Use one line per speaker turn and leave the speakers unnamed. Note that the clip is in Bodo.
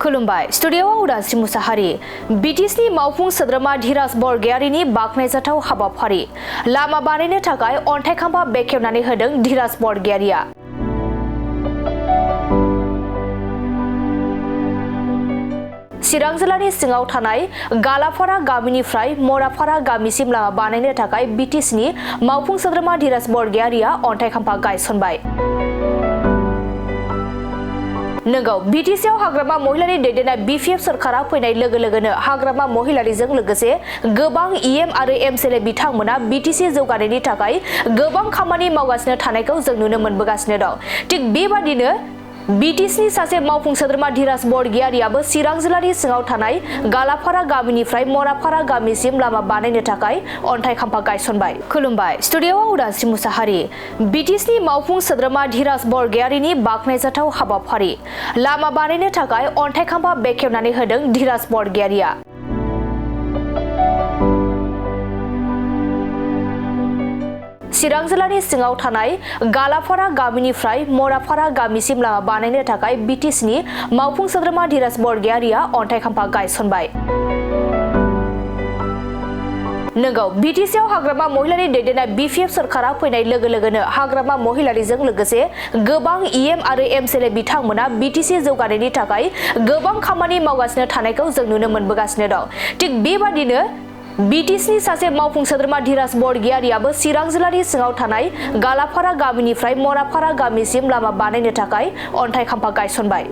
खुलुमबाय स्टुडियोआव उदांस्रि मुसाहारि बिटिसिनि मावफुं सोद्रोमा धीराज बरगयारिनि बाख्नायजाथाव हाबाफारि लामा बानायनो थाखाय अन्थाइ खाम्फा बेखेवनानै होदों धीराज बरगयारिया। चिरां जिल्लानि सिङाव थानाय गालाफारा गामिनिफ्राय मराफारा गामिसिम लामा बानायनो थाखाय बिटिसिनि मावफुं सोद्रोमा धीराज बरगयारिया अन्थाइ खाम्फा गायसनबाय। नंगौ बिटिसिआव हाग्रामा महिलारि दैदेननाय बिपिएफ सरकारा फैनाय लोगो लोगोनो हाग्रामा महिलारिजों लोगोसे गोबां इएम आरो एमसिएलए बिथांमोना बिटिसि जौगानायनि थाखाय गोबां खामानि मावगासिनो थानायखौ जों नुनो मोनबोगासिनो दं। थिग बेबादिनो बिटिसिनि सासे मावफुं सोद्रोमा धीराज बरगयारियाबो चिरां जिल्लानि सिङाव थानाय गालाफारा गामिनिफ्राय मराफारा गामिसिम लामा बानायनो थाखाय अन्थाइ खाम्फा गायसनबाय। खुलुमबाय स्टुडियोआव उदांस्रि मुसाहारि बिटिसिनि मावफुं सोद्रोमा धीराज बरगयारिनि बाख्नायजाथाव हाबाफारि लामा बानायनो थाखाय अन्थाइ खाम्फा बेखेवनानै होदों धीराज बरगयारिया। चिरां जिल्लानि सिङाव थानाय गालाफारा गामिनिफ्राय मराफारा गामिसिम लामा बानायनो थाखाय बिटिसिनि मावफुं सोद्रोमा धीराज बरगयारिया अन्थाइ खाम्फा गायसनबाय। नंगौ बिटिसिआव हाग्रामा महिलारि दैदेननाय बिपिएफ सरकारा फैनाय लोगो लोगोनो हाग्रामा महिलारिजों लोगोसे गोबां इएम आरो एमसिएलए बिथांमोना बिटिसि जौगानायनि थाखाय गोबां खामानि मावगासिनो थानायखौ जों नुनो मोनबोगासिनो दं। थिग बेबादिनो बिटिसिनि सासे मावफुं सोद्रोमा धीराज बरगयारियाबो चिरां जिल्लानि सिङाव थानाय गालाफारा गामिनिफ्राय मराफारा गामिसिम लामा बानायनो थाखाय अन्थाइ खाम्फा गायसनबाय।